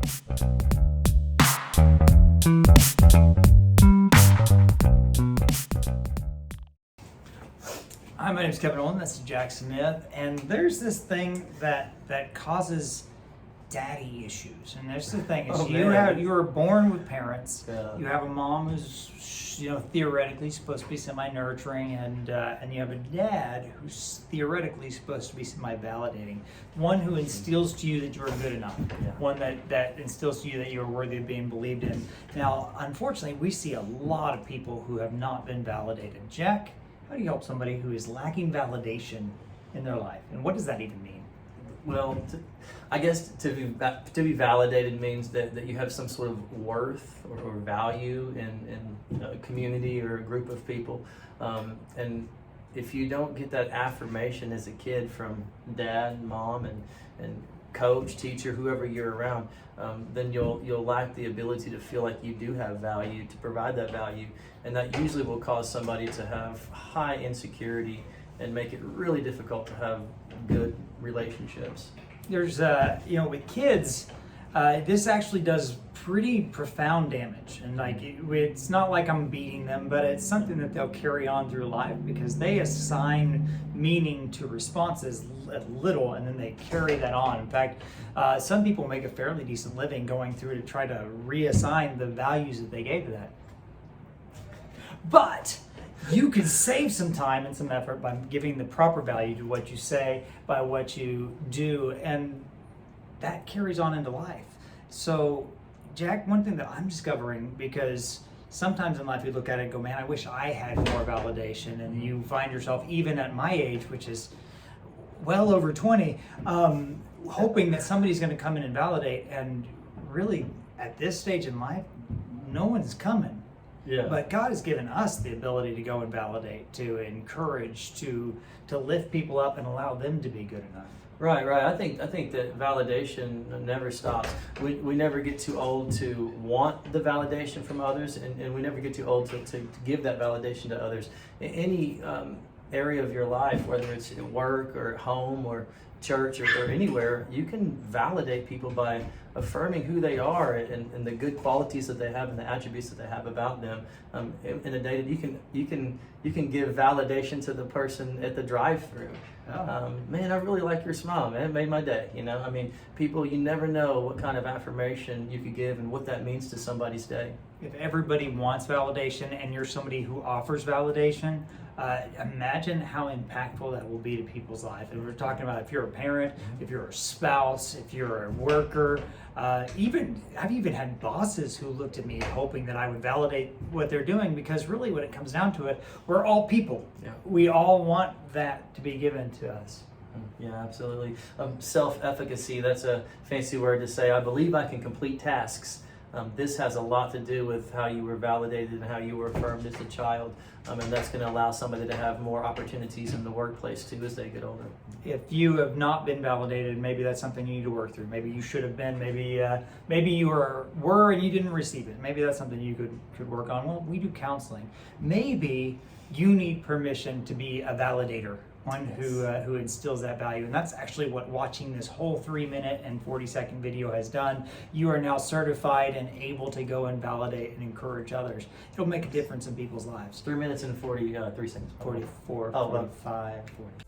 Hi, my name is Kevon Owen. That's Jack Smith. And there's this thing that causes daddy issues. And there's the thing is you were born with parents. Yeah. You have a mom who's theoretically supposed to be semi-nurturing, and you have a dad who's theoretically supposed to be semi-validating. One who instills to you that you're good enough. Yeah. One that instills to you that you're worthy of being believed in. Now, unfortunately, we see a lot of people who have not been validated. Jack, how do you help somebody who is lacking validation in their life? And what does that even mean? Well, I guess to be validated means that you have some sort of worth or value in a community or a group of people. And if you don't get that affirmation as a kid from dad, mom, and coach, teacher, whoever you're around, then you'll lack the ability to feel like you do have value, to provide that value. And that usually will cause somebody to have high insecurity and make it really difficult to have good relationships. There's, with kids, this actually does pretty profound damage. And it's not like I'm beating them, but it's something that they'll carry on through life because they assign meaning to responses at little, and then they carry that on. In fact, some people make a fairly decent living going through to try to reassign the values that they gave to that. But you can save some time and some effort by giving the proper value to what you say, by what you do, and that carries on into life. So, Jack, one thing that I'm discovering, because sometimes in life you look at it and go, man, I wish I had more validation, and you find yourself, even at my age, which is well over 20, hoping that somebody's going to come in and validate, and really, at this stage in life, no one's coming. Yeah. But God has given us the ability to go and validate, to encourage, to lift people up and allow them to be good enough. Right. I think that validation never stops. We never get too old to want the validation from others, and we never get too old to give that validation to others. In any area of your life, whether it's at work or at home or church or anywhere, you can validate people by affirming who they are and the good qualities that they have and the attributes that they have about them. In a day that you can give validation to the person at the drive-thru. Oh. Man, I really like your smile, man. It made my day. I mean, people, you never know what kind of affirmation you could give and what that means to somebody's day. If everybody wants validation and you're somebody who offers validation, imagine how impactful that will be to people's life. And we're talking about if you're a parent, if you're a spouse, if you're a worker, I've even had bosses who looked at me hoping that I would validate what they're doing, because really when it comes down to it, we're all people. Yeah. We all want that to be given to us. Yeah, absolutely. Self-efficacy, that's a fancy word to say, I believe I can complete tasks. This has a lot to do with how you were validated and how you were affirmed as a child. And that's going to allow somebody to have more opportunities in the workplace too as they get older. If you have not been validated, maybe that's something you need to work through. Maybe you should have been. Maybe you were and you didn't receive it. Maybe that's something you could work on. Well, we do counseling. Maybe you need permission to be a validator, one who instills that value. And that's actually what watching this whole 3-minute and 40-second video has done. You are now certified and able to go and validate and encourage others. It'll make a difference in people's lives. 3 minutes and 43 seconds. 44, Oh, 45, 40.